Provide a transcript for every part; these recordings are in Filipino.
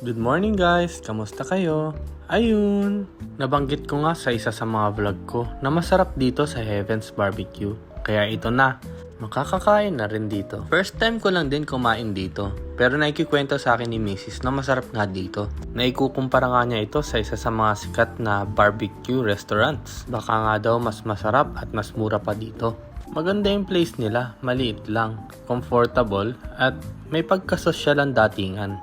Good morning guys! Kamusta kayo? Ayun! Nabanggit ko nga sa isa sa mga vlog ko na masarap dito sa Heaven's Barbecue. Kaya ito na, makakakain na rin dito. First time ko lang din kumain dito. Pero naikikwento sa akin ni Mrs. na masarap nga dito. Naikukumpara nga niya ito sa isa sa mga sikat na barbecue restaurants. Baka nga daw mas masarap at mas mura pa dito. Maganda yung place nila, maliit lang, comfortable at may pagkasosyalan datingan.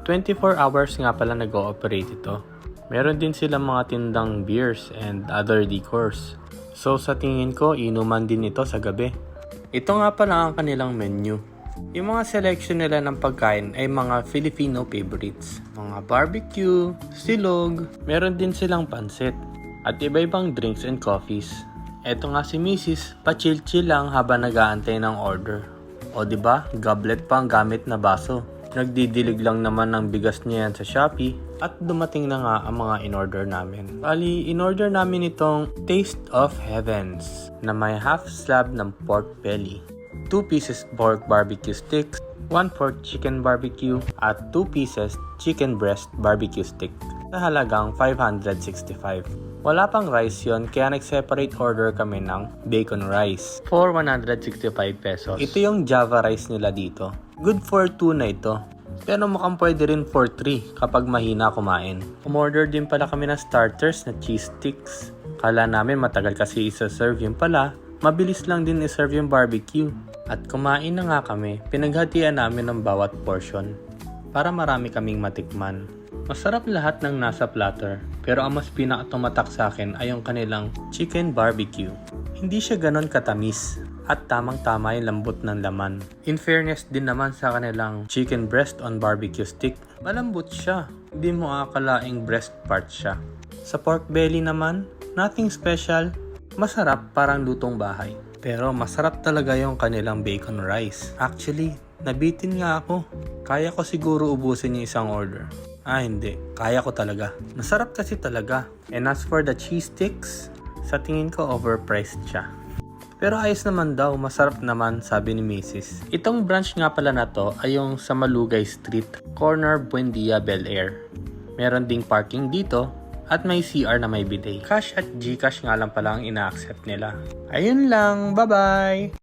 24 hours nga pala nag-ooperate ito. Meron din silang mga tindang beers and other decors. So sa tingin ko, inuman din ito sa gabi. Ito nga pala ang kanilang menu. Yung mga selection nila ng pagkain ay mga Filipino favorites. Mga barbecue, silog, meron din silang pansit, at iba-ibang drinks and coffees. Eto nga si Mrs. pa-chill-chill lang habang nag-aantay ng order. O diba, goblet pa ang gamit na baso. Nagdidilig lang naman ng bigas niya yan sa Shopee at dumating na nga ang mga in-order namin. Bali, in-order namin itong Taste of Heavens na may half slab ng pork belly, 2 pieces pork barbecue sticks, 1 pork chicken barbecue at 2 pieces chicken breast barbecue stick sa halagang 565. Wala pang rice yon kaya nag-separate order kami ng bacon rice for 165 pesos. Ito yung Java rice nila dito. Good for 2 na ito. Pero mukhang pwede rin for 3 kapag mahina kumain. Umorder din pala kami ng starters na cheese sticks. Kala namin matagal kasi isa-serve, yung pala mabilis lang din i-serve yung barbecue. At kumain na nga kami, pinaghatian namin ng bawat portion para marami kaming matikman. Masarap lahat ng nasa platter, pero ang mas pinakatumatak sa akin ay yung kanilang chicken barbecue. Hindi siya ganon katamis at tamang-tama yung lambot ng laman. In fairness din naman sa kanilang chicken breast on barbecue stick, malambot siya. Hindi mo akalaing breast part siya. Sa pork belly naman, nothing special. Masarap, parang lutong bahay. Pero masarap talaga yung kanilang bacon rice. Actually, nabitin nga ako. Kaya ko siguro ubusin yung isang order. Hindi. Kaya ko talaga. Masarap kasi talaga. And as for the cheese sticks, sa tingin ko overpriced siya. Pero ayos naman daw, masarap naman, sabi ni Mrs. Itong branch nga pala na to ay yung sa Malugay Street, corner Buendia, Bel Air. Meron ding parking dito at may CR na may bidet. Cash at Gcash nga lang pala ang ina-accept nila. Ayun lang, bye-bye!